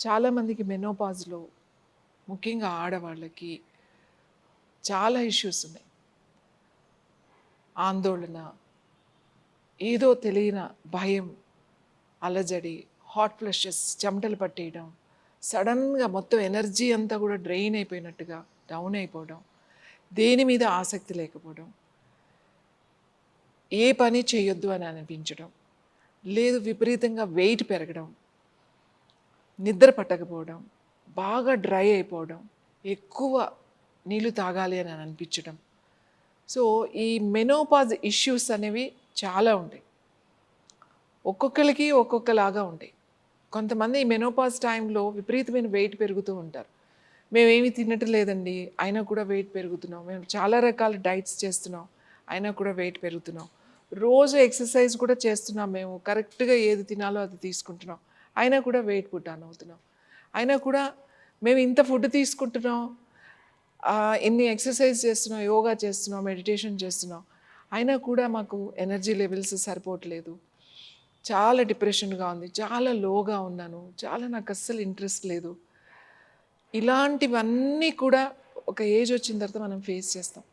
చాలామందికి మెనోపాజ్లో ముఖ్యంగా ఆడవాళ్ళకి చాలా ఇష్యూస్ ఉన్నాయి. ఆందోళన, ఏదో తెలియని భయం, అలజడి, హాట్ ఫ్లషెస్, చెమటలు పట్టేయడం, సడన్గా మొత్తం ఎనర్జీ అంతా కూడా డ్రైన్ అయిపోయినట్టుగా డౌన్ అయిపోవడం, దేని మీద ఆసక్తి లేకపోవడం, ఏ పని చేయొద్దు అని అనిపించడం, లేదు విపరీతంగా వెయిట్ పెరగడం, నిద్ర పట్టకపోవడం, బాగా డ్రై అయిపోవడం, ఎక్కువ నీళ్ళు తాగాలి అని అనిపించడం. సో ఈ మెనోపాజ్ ఇష్యూస్ అనేవి చాలా ఉంటాయి. ఒక్కొక్కరికి ఒక్కొక్కలాగా ఉంటాయి. కొంతమంది ఈ మెనోపాజ్ టైంలో విపరీతమైన వెయిట్ పెరుగుతూ ఉంటారు. మేమేమి తినటం లేదండి, అయినా కూడా వెయిట్ పెరుగుతున్నాం, మేము చాలా రకాల డైట్స్ చేస్తున్నాం, అయినా కూడా వెయిట్ పెరుగుతున్నాం, రోజు ఎక్సర్సైజ్ కూడా చేస్తున్నాం, మేము కరెక్ట్గా ఏది తినాలో అది తీసుకుంటున్నాం, అయినా కూడా వెయిట్ పుట్టాన్ అవుతున్నాం, అయినా కూడా మేము ఇంత ఫుడ్ తీసుకుంటున్నాం, ఎన్ని ఎక్సర్సైజ్ చేస్తున్నాం, యోగా చేస్తున్నాం, మెడిటేషన్ చేస్తున్నాం, అయినా కూడా మాకు ఎనర్జీ లెవెల్స్ సరిపోవట్లేదు, చాలా డిప్రెషన్గా ఉంది, చాలా లోగా ఉన్నాను, చాలా నాకు అస్సలు ఇంట్రెస్ట్ లేదు. ఇలాంటివన్నీ కూడా ఒక ఏజ్ వచ్చిన తర్వాత మనం ఫేస్ చేస్తాం.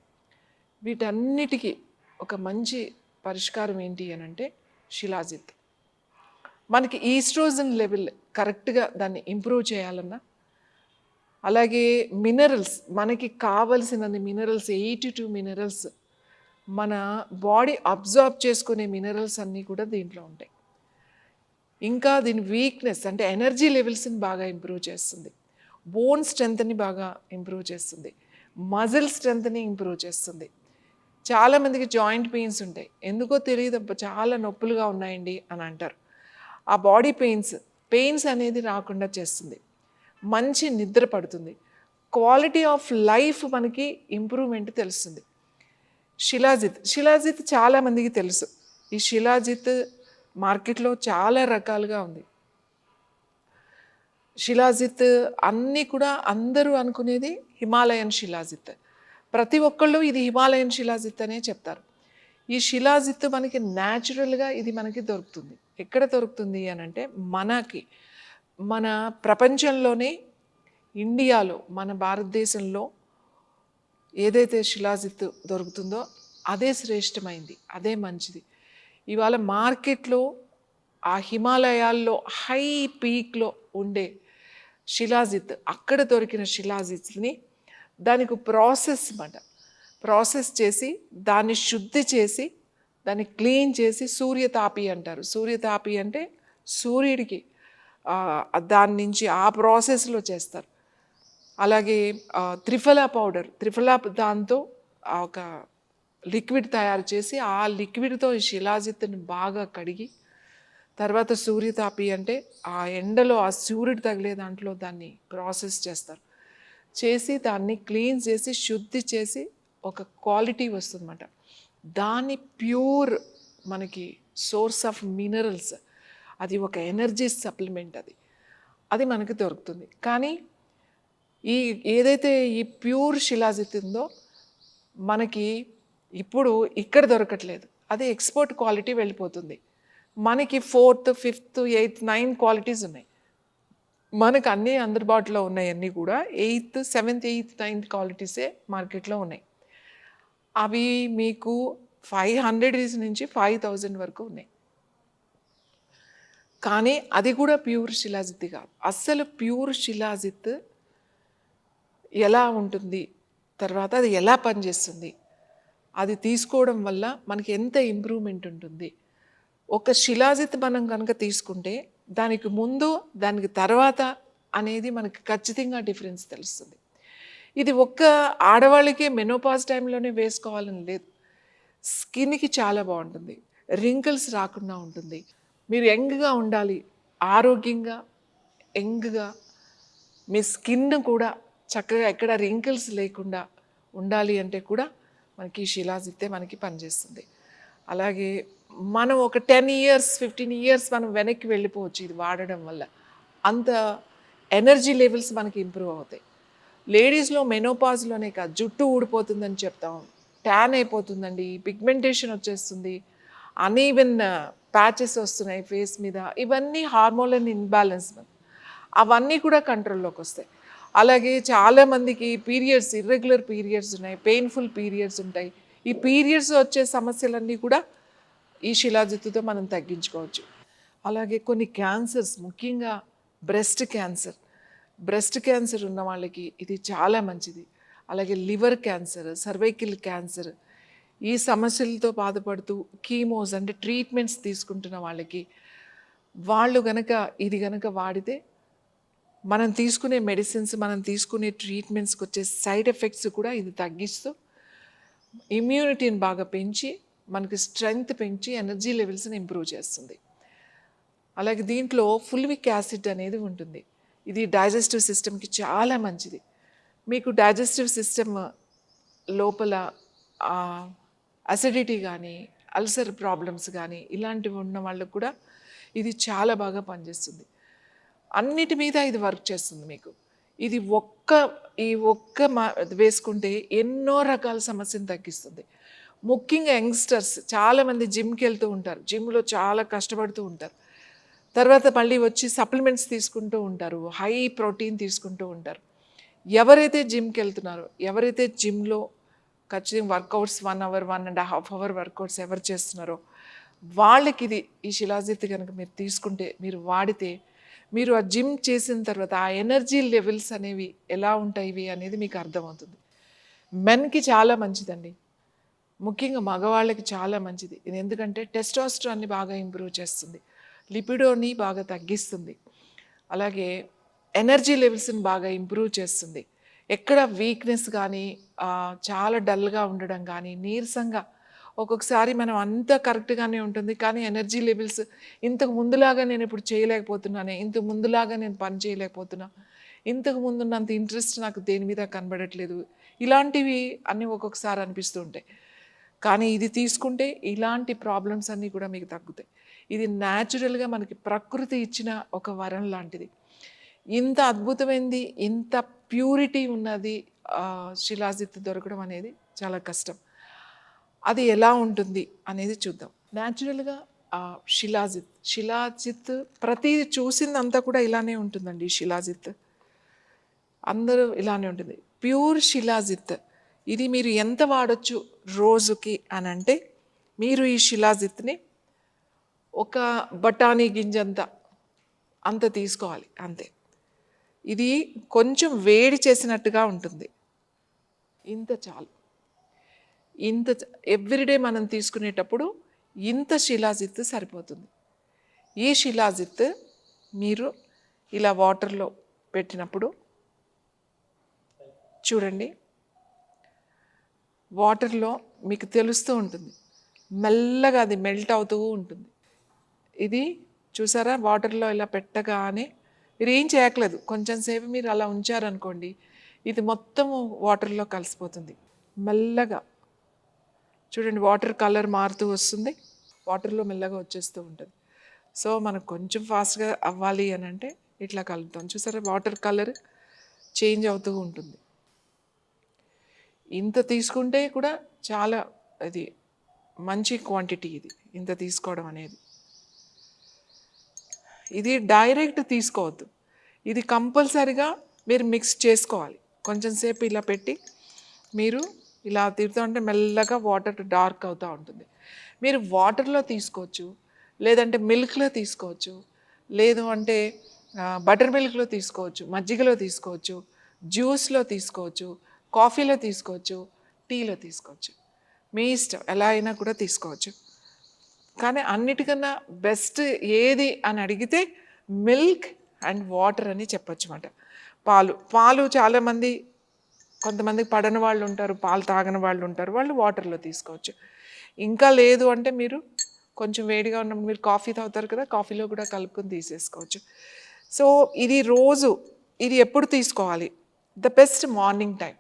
వీటన్నిటికీ ఒక మంచి పరిష్కారం ఏంటి అని అంటే శిలాజిత్. మనకి ఈస్ట్రోజన్ లెవెల్ కరెక్ట్గా దాన్ని ఇంప్రూవ్ చేయాలన్నా, అలాగే మినరల్స్, మనకి కావలసినన్ని మినరల్స్ 82 మినరల్స్ మన బాడీ అబ్జార్బ్ చేసుకునే మినరల్స్ అన్నీ కూడా దీంట్లో ఉంటాయి. ఇంకా దీని వీక్నెస్ అంటే ఎనర్జీ లెవెల్స్ని బాగా ఇంప్రూవ్ చేస్తుంది, బోన్ స్ట్రెంత్ని బాగా ఇంప్రూవ్ చేస్తుంది, మజిల్ స్ట్రెంత్ని ఇంప్రూవ్ చేస్తుంది. చాలామందికి జాయింట్ పెయిన్స్ ఉంటాయి, ఎందుకో తెలియదు చాలా నొప్పులుగా ఉన్నాయండి అని అంటారు. ఆ బాడీ పెయిన్స్ అనేది రాకుండా చేస్తుంది, మంచి నిద్ర పడుతుంది, క్వాలిటీ ఆఫ్ లైఫ్ మనకి ఇంప్రూవ్మెంట్ తెలుస్తుంది. శిలాజిత్ చాలామందికి తెలుసు. ఈ శిలాజిత్ మార్కెట్లో చాలా రకాలుగా ఉంది. శిలాజిత్ అన్నీ కూడా అందరూ అనుకునేది హిమాలయన్ శిలాజిత్. ప్రతి ఒక్కళ్ళు ఇది హిమాలయన్ శిలాజిత్ అనే చెప్తారు. ఈ శిలాజిత్ మనకి న్యాచురల్గా ఇది మనకి దొరుకుతుంది. ఎక్కడ దొరుకుతుంది అని అంటే మన ప్రపంచంలోనే ఇండియాలో, మన భారతదేశంలో ఏదైతే శిలాజిత్ దొరుకుతుందో అదే శ్రేష్టమైంది, అదే మంచిది. ఇవాళ మార్కెట్లో ఆ హిమాలయాల్లో హై పీక్లో ఉండే శిలాజిత్, అక్కడ దొరికిన శిలాజిత్ని దానికి ప్రాసెస్ చేసి దాన్ని శుద్ధి చేసి దాన్ని క్లీన్ చేసి సూర్యతాపి అంటారు. సూర్యతాపి అంటే సూర్యుడికి దాని నుంచి ఆ ప్రాసెస్లో చేస్తారు. అలాగే త్రిఫలా దాంతో ఒక లిక్విడ్ తయారు చేసి ఆ లిక్విడ్తో ఈ శిలాజిత్తుని బాగా కడిగి, తర్వాత సూర్యతాపి అంటే ఆ ఎండలో ఆ సూర్యుడు తగిలే దాంట్లో దాన్ని ప్రాసెస్ చేసి దాన్ని క్లీన్ చేసి శుద్ధి చేసి ఒక క్వాలిటీ వస్తుందన్నమాట. దాని ప్యూర్ మనకి సోర్స్ ఆఫ్ మినరల్స్, అది ఒక ఎనర్జీ సప్లిమెంట్, అది మనకి దొరుకుతుంది. కానీ ఏదైతే ఈ ప్యూర్ శిలాజిత్ ఉందో మనకి ఇప్పుడు ఇక్కడ దొరకట్లేదు, అది ఎక్స్పోర్ట్ క్వాలిటీ వెళ్ళిపోతుంది. మనకి 4th, 5th, 8th, 9th qualities ఉన్నాయి. మనకు అన్నీ అందుబాటులో ఉన్నాయన్నీ కూడా 8th, 7th, 8th, 9th క్వాలిటీసే మార్కెట్లో ఉన్నాయి. అవి మీకు 500 నుంచి 5000 వరకు ఉన్నాయి. కానీ అది కూడా ప్యూర్ శిలాజిత్ కాదు. అస్సలు ప్యూర్ శిలాజిత్ ఎలా ఉంటుంది, తర్వాత అది ఎలా పనిచేస్తుంది, అది తీసుకోవడం వల్ల మనకి ఎంత ఇంప్రూవ్మెంట్ ఉంటుంది. ఒక శిలాజిత్ మనం కనుక తీసుకుంటే దానికి ముందు దానికి తర్వాత అనేది మనకి ఖచ్చితంగా డిఫరెన్స్ తెలుస్తుంది. ఇది ఒక్క ఆడవాళ్ళకే మెనోపాజ్ టైంలోనే వేసుకోవాలని లేదు, స్కిన్కి చాలా బాగుంటుంది, రింకిల్స్ రాకుండా ఉంటుంది, మీరు యంగ్గా ఉండాలి, ఆరోగ్యంగా యంగ్గా మీ స్కిన్ కూడా చక్కగా ఎక్కడ రింకిల్స్ లేకుండా ఉండాలి అంటే కూడా మనకి శిలాజిత్తే మనకి పనిచేస్తుంది. అలాగే మనం ఒక 10 years 15 years మనం వెనక్కి వెళ్ళిపోవచ్చు ఇది వాడడం వల్ల, అంత ఎనర్జీ లెవెల్స్ మనకి ఇంప్రూవ్ అవుతాయి. లేడీస్లో మెనోపాజ్లోనే కాదు, జుట్టు ఊడిపోతుందని చెప్తాం, ట్యాన్ అయిపోతుందండి, పిగ్మెంటేషన్ వచ్చేస్తుంది, అనీవెన్ ప్యాచెస్ వస్తున్నాయి ఫేస్ మీద, ఇవన్నీ హార్మోనల్ ఇన్బ్యాలెన్స్. అవన్నీ కూడా కంట్రోల్లోకి వస్తాయి. అలాగే చాలామందికి పీరియడ్స్, ఇర్రెగ్యులర్ పీరియడ్స్ ఉన్నాయి, పెయిన్ఫుల్ పీరియడ్స్ ఉంటాయి. ఈ పీరియడ్స్ వచ్చే సమస్యలన్నీ కూడా ఈ శిలాజిత్తుతో మనం తగ్గించుకోవచ్చు. అలాగే కొన్ని క్యాన్సర్స్, ముఖ్యంగా బ్రెస్ట్ క్యాన్సర్ ఉన్న వాళ్ళకి ఇది చాలా మంచిది. అలాగే లివర్ క్యాన్సర్, సర్వైకల్ క్యాన్సర్, ఈ సమస్యలతో బాధపడుతూ కీమోస్ అంటే ట్రీట్మెంట్స్ తీసుకుంటున్న వాళ్ళకి వాళ్ళు గనక ఇది గనక వాడితే మనం తీసుకునే మెడిసిన్స్, మనం తీసుకునే ట్రీట్మెంట్స్కి వచ్చే సైడ్ ఎఫెక్ట్స్ కూడా ఇది తగ్గిస్తూ ఇమ్యూనిటీని బాగా పెంచి మనకి స్ట్రెంగ్త్ పెంచి ఎనర్జీ లెవెల్స్ని ఇంప్రూవ్ చేస్తుంది. అలాగే దీంట్లో ఫుల్విక్ యాసిడ్ అనేది ఉంటుంది. ఇది డైజెస్టివ్ సిస్టమ్కి చాలా మంచిది. మీకు డైజెస్టివ్ సిస్టమ్ లోపల అసిడిటీ కానీ, అల్సర్ ప్రాబ్లమ్స్ కానీ ఇలాంటివి ఉన్న వాళ్ళకు కూడా ఇది చాలా బాగా పనిచేస్తుంది. అన్నిటి మీద ఇది వర్క్ చేస్తుంది మీకు. ఇది వేసుకుంటే ఎన్నో రకాల సమస్యను తగ్గిస్తుంది. ముఖ్యంగా యంగ్స్టర్స్ చాలామంది జిమ్కి వెళ్తూ ఉంటారు, జిమ్లో చాలా కష్టపడుతూ ఉంటారు, తర్వాత మళ్ళీ వచ్చి సప్లిమెంట్స్ తీసుకుంటూ ఉంటారు, హై ప్రోటీన్ తీసుకుంటూ ఉంటారు. ఎవరైతే జిమ్కి వెళ్తున్నారో, ఎవరైతే జిమ్లో ఖచ్చితంగా వర్కౌట్స్ 1 అవర్ 1.5 అవర్ వర్కౌట్స్ ఎవరు చేస్తున్నారో వాళ్ళకి ఇది ఈ శిలాజిత్ కనుక మీరు తీసుకుంటే, మీరు వాడితే, మీరు ఆ జిమ్ చేసిన తర్వాత ఆ ఎనర్జీ లెవెల్స్ అనేవి ఎలా ఉంటాయి అనేది మీకు అర్థమవుతుంది. మెన్కి చాలా మంచిదండి, ముఖ్యంగా మగవాళ్ళకి చాలా మంచిది ఇది. ఎందుకంటే టెస్టోస్టెరాన్ని బాగా ఇంప్రూవ్ చేస్తుంది, లిపిడోని బాగా తగ్గిస్తుంది, అలాగే ఎనర్జీ లెవెల్స్ని బాగా ఇంప్రూవ్ చేస్తుంది. ఎక్కడ వీక్నెస్ కానీ, చాలా డల్గా ఉండడం కానీ, నీరసంగా ఒక్కొక్కసారి మనం అంతా కరెక్ట్గానే ఉంటుంది కానీ ఎనర్జీ లెవెల్స్ ఇంతకు ముందులాగా నేను ఇప్పుడు చేయలేకపోతున్నానే, ఇంతకు ముందులాగా నేను పని చేయలేకపోతున్నా, ఇంతకు ముందున్నంత ఇంట్రెస్ట్ నాకు దేని మీద కనబడట్లేదు, ఇలాంటివి అన్నీ ఒక్కొక్కసారి అనిపిస్తూ ఉంటాయి. కానీ ఇది తీసుకుంటే ఇలాంటి ప్రాబ్లమ్స్ అన్నీ కూడా మీకు తగ్గుతాయి. ఇది న్యాచురల్గా మనకి ప్రకృతి ఇచ్చిన ఒక వరం లాంటిది. ఇంత అద్భుతమైనది, ఇంత ప్యూరిటీ ఉన్నది శిలాజిత్ దొరకడం అనేది చాలా కష్టం. అది ఎలా ఉంటుంది అనేది చూద్దాం. న్యాచురల్గా శిలాజిత్ ప్రతిది చూసిందంతా కూడా ఇలానే ఉంటుందండి. శిలాజిత్ అందరూ ఇలానే ఉంటుంది. ప్యూర్ శిలాజిత్ ఇది మీరు ఎంత వాడచ్చు రోజుకి అని అంటే, మీరు ఈ శిలాజిత్ని ఒక బఠానీ గింజంత అంత తీసుకోవాలి అంతే. ఇది కొంచెం వేడి చేసినట్టుగా ఉంటుంది, ఇంత చాలు. ఎవ్రీడే మనం తీసుకునేటప్పుడు ఇంత శిలాజిత్ సరిపోతుంది. ఈ శిలాజిత్ మీరు ఇలా వాటర్లో పెట్టినప్పుడు చూడండి, వాటర్లో మీకు తెలుస్తూ ఉంటుంది, మెల్లగా అది మెల్ట్ అవుతూ ఉంటుంది. ఇది చూసారా, వాటర్లో ఇలా పెట్టగానే మీరు ఏం చేయట్లేదు, కొంచెం సేపు మీరు అలా ఉంచారనుకోండి, ఇది మొత్తము వాటర్లో కలిసిపోతుంది. మెల్లగా చూడండి, వాటర్ కలర్ మారుతూ వస్తుంది, వాటర్లో మెల్లగా వచ్చేస్తూ ఉంటుంది. సో మనకు కొంచెం ఫాస్ట్గా అవ్వాలి అని అంటే ఇట్లా కలుపుతాం. చూసారా, వాటర్ కలర్ చేంజ్ అవుతూ ఉంటుంది. ఇంత తీసుకుంటే కూడా చాలా అది మంచి క్వాంటిటీ, ఇది ఇంత తీసుకోవడం అనేది. ఇది డైరెక్ట్ తీసుకోవద్దు, ఇది కంపల్సరిగా మీరు మిక్స్ చేసుకోవాలి. కొంచెం సేపు ఇలా పెట్టి మీరు ఇలా తిరుగుతూ ఉంటే మెల్లగా వాటర్ డార్క్ అవుతూ ఉంటుంది. మీరు వాటర్లో తీసుకోవచ్చు, లేదంటే మిల్క్లో తీసుకోవచ్చు, లేదు అంటే బటర్ మిల్క్లో తీసుకోవచ్చు, మజ్జిగలో తీసుకోవచ్చు, జ్యూస్లో తీసుకోవచ్చు, కాఫీలో తీసుకోవచ్చు, టీలో తీసుకోవచ్చు, మీ ఇష్టం, ఎలా అయినా కూడా తీసుకోవచ్చు. కానీ అన్నిటికన్నా బెస్ట్ ఏది అని అడిగితే మిల్క్ అండ్ వాటర్ అని చెప్పొచ్చు అన్నమాట. పాలు చాలామంది, కొంతమందికి పడని వాళ్ళు ఉంటారు, పాలు తాగని వాళ్ళు ఉంటారు, వాళ్ళు వాటర్లో తీసుకోవచ్చు. ఇంకా లేదు అంటే మీరు కొంచెం వేడిగా ఉన్నప్పుడు మీరు కాఫీ తాగుతారు కదా, కాఫీలో కూడా కలుపుకొని తీసేసుకోవచ్చు. సో ఇది రోజు, ఇది ఎప్పుడు తీసుకోవాలి? The best morning time.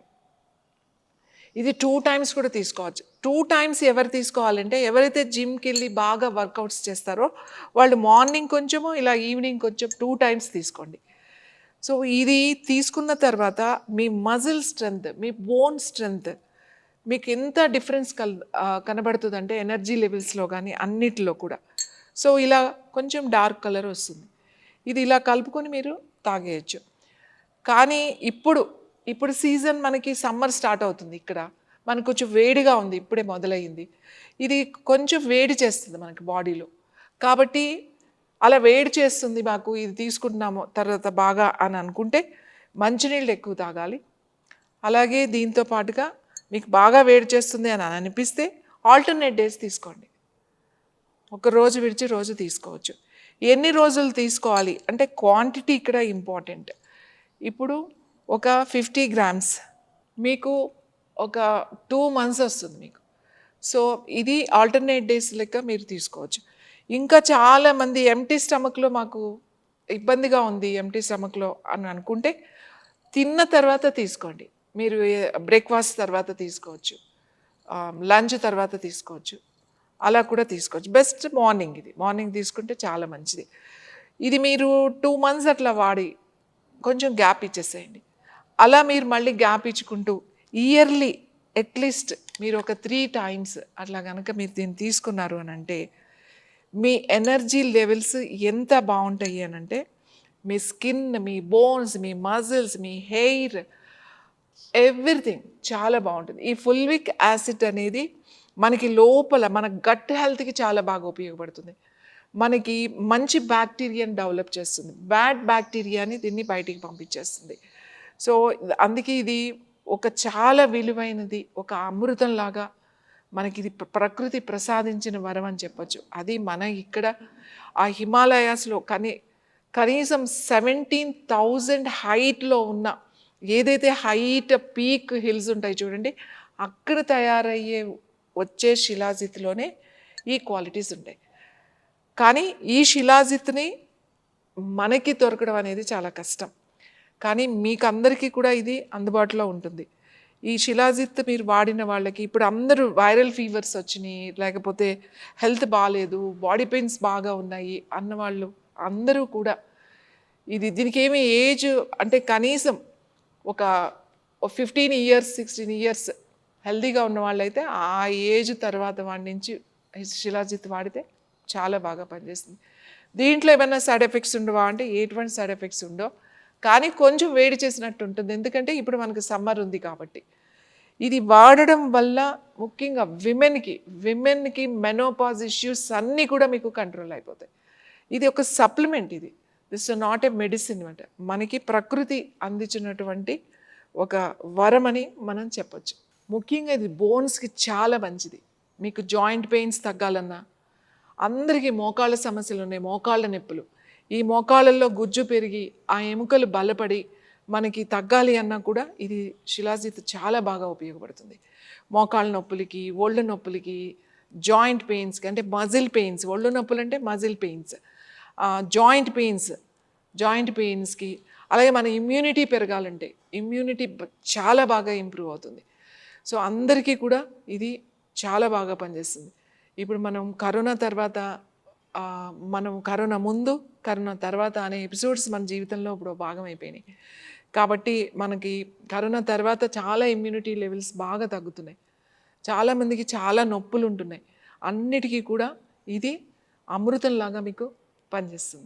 ఇది 2 times కూడా తీసుకోవచ్చు. 2 times ఎవరు తీసుకోవాలంటే, ఎవరైతే జిమ్కి వెళ్ళి బాగా వర్కౌట్స్ చేస్తారో వాళ్ళు మార్నింగ్ కొంచెము, ఇలా ఈవినింగ్ కొంచెం 2 times తీసుకోండి. సో ఇది తీసుకున్న తర్వాత మీ మజిల్ స్ట్రెంగ్త్, మీ బోన్ స్ట్రెంగ్త్ మీకు ఎంత డిఫరెన్స్ కనబడుతుందంటే ఎనర్జీ లెవెల్స్లో కానీ అన్నిటిలో కూడా. సో ఇలా కొంచెం డార్క్ కలర్ వస్తుంది. ఇది ఇలా కలుపుకొని మీరు తాగేయచ్చు. కానీ ఇప్పుడు సీజన్ మనకి సమ్మర్ స్టార్ట్ అవుతుంది ఇక్కడ. మనకు కొంచెం వేడిగా ఉంది. ఇప్పుడే మొదలయ్యింది. ఇది కొంచెం వేడి చేస్తుంది మనకి బాడీలో. కాబట్టి అలా వేడి చేస్తుంది మాకు ఇది తీసుకుంటున్నాము తర్వాత బాగా అని అనుకుంటే మంచినీళ్ళు ఎక్కువ తాగాలి. అలాగే దీంతో పాటుగా మీకు బాగా వేడి చేస్తుంది అని అనిపిస్తే ఆల్టర్నేట్ డేస్ తీసుకోండి. ఒక రోజు విడిచి రోజు తీసుకోవచ్చు. ఎన్ని రోజులు తీసుకోవాలి అంటే క్వాంటిటీ ఇక్కడ ఇంపార్టెంట్. ఇప్పుడు ఒక 50 గ్రామ్స్ మీకు ఒక 2 months వస్తుంది మీకు. సో ఇది ఆల్టర్నేట్ డేస్ లెక్క మీరు తీసుకోవచ్చు. ఇంకా చాలామంది ఎంప్టీ స్టమక్లో మాకు ఇబ్బందిగా ఉంది ఎంప్టీ స్టమక్లో అని అనుకుంటే తిన్న తర్వాత తీసుకోండి. మీరు బ్రేక్ఫాస్ట్ తర్వాత తీసుకోవచ్చు, లంచ్ తర్వాత తీసుకోవచ్చు, అలా కూడా తీసుకోవచ్చు. బెస్ట్ మార్నింగ్, ఇది మార్నింగ్ తీసుకుంటే చాలా మంచిది. ఇది మీరు 2 months అట్లా వాడి కొంచెం గ్యాప్ ఇచ్చేసేయండి. అలా మీరు మళ్ళీ గ్యాప్ ఇచ్చుకుంటూ ఇయర్లీ అట్లీస్ట్ మీరు ఒక 3 times అట్లా కనుక మీరు దీన్ని తీసుకున్నారు అని అంటే మీ ఎనర్జీ లెవెల్స్ ఎంత బాగుంటాయి అని అంటే మీ స్కిన్, మీ బోన్స్, మీ మజిల్స్, మీ హెయిర్, ఎవ్రీథింగ్ చాలా బాగుంటుంది. ఈ ఫుల్విక్ యాసిడ్ అనేది మనకి లోపల మన గట్ హెల్త్కి చాలా బాగా ఉపయోగపడుతుంది. మనకి మంచి బ్యాక్టీరియాని డెవలప్ చేస్తుంది, బ్యాడ్ బ్యాక్టీరియాని దీన్ని బయటికి పంపించేస్తుంది. సో అందుకే ఇది ఒక చాలా విలువైనది, ఒక అమృతంలాగా మనకి ఇది ప్రకృతి ప్రసాదించిన వరం అని చెప్పచ్చు. అది మన ఇక్కడ ఆ హిమాలయాస్లో కనీసం 17,000 హైట్లో ఉన్న ఏదైతే హైట్ పీక్ హిల్స్ ఉంటాయి చూడండి, అక్కడ తయారయ్యే వచ్చే శిలాజిత్లోనే ఈ క్వాలిటీస్ ఉంటాయి. కానీ ఈ శిలాజిత్ని మనకి దొరకడం అనేది చాలా కష్టం. కానీ మీకు అందరికీ కూడా ఇది అందుబాటులో ఉంటుంది. ఈ శిలాజిత్ మీరు వాడిన వాళ్ళకి ఇప్పుడు అందరూ వైరల్ ఫీవర్స్ వచ్చినాయి, లేకపోతే హెల్త్ బాగాలేదు, బాడీ పెయిన్స్ బాగా ఉన్నాయి అన్నవాళ్ళు అందరూ కూడా దీనికి ఏమి ఏజ్ అంటే కనీసం ఒక 15 years 16 years హెల్తీగా ఉన్న వాళ్ళైతే ఆ ఏజ్ తర్వాత వాడి నుంచి శిలాజిత్ వాడితే చాలా బాగా పనిచేస్తుంది. దీంట్లో ఏమైనా సైడ్ ఎఫెక్ట్స్ ఉండవా అంటే ఎటువంటి సైడ్ ఎఫెక్ట్స్ ఉండవు, కానీ కొంచెం వేడి చేసినట్టు ఉంటుంది. ఎందుకంటే ఇప్పుడు మనకు సమ్మర్ ఉంది కాబట్టి. ఇది వాడడం వల్ల ముఖ్యంగా విమెన్కి మెనోపాజ్ ఇష్యూస్ అన్నీ కూడా మీకు కంట్రోల్ అయిపోతాయి. ఇది ఒక supplement, this not a medicine అనమాట. మనకి ప్రకృతి అందించినటువంటి ఒక వరం అని మనం చెప్పొచ్చు. ముఖ్యంగా ఇది బోన్స్కి చాలా మంచిది. మీకు జాయింట్ పెయిన్స్ తగ్గాలన్నా, అందరికీ మోకాళ్ళ సమస్యలు ఉన్నాయి, మోకాళ్ళ నొప్పులు, ఈ మోకాళ్ళల్లో గుజ్జు పెరిగి ఆ ఎముకలు బలపడి మనకి తగ్గాలి అన్నా కూడా ఇది శిలాజిత్ చాలా బాగా ఉపయోగపడుతుంది. మోకాళ్ళ నొప్పులకి, ఒళ్ళు నొప్పులకి, జాయింట్ పెయిన్స్కి అంటే మజిల్ పెయిన్స్, ఒళ్ళు నొప్పులు అంటే మజిల్ పెయిన్స్, జాయింట్ పెయిన్స్కి, అలాగే మన ఇమ్యూనిటీ పెరగాలంటే ఇమ్యూనిటీ చాలా బాగా ఇంప్రూవ్ అవుతుంది. సో అందరికీ కూడా ఇది చాలా బాగా పనిచేస్తుంది. ఇప్పుడు మనం కరోనా తర్వాత, మనం కరోనా ముందు కరోనా తర్వాత అనే ఎపిసోడ్స్ మన జీవితంలో ఇప్పుడు భాగం అయిపోయినాయి. కాబట్టి మనకి కరోనా తర్వాత చాలా ఇమ్యూనిటీ లెవెల్స్ బాగా తగ్గుతున్నాయి, చాలామందికి చాలా నొప్పులు ఉంటున్నాయి. అన్నిటికీ కూడా ఇది అమృతంలాగా మీకు పనిచేస్తుంది.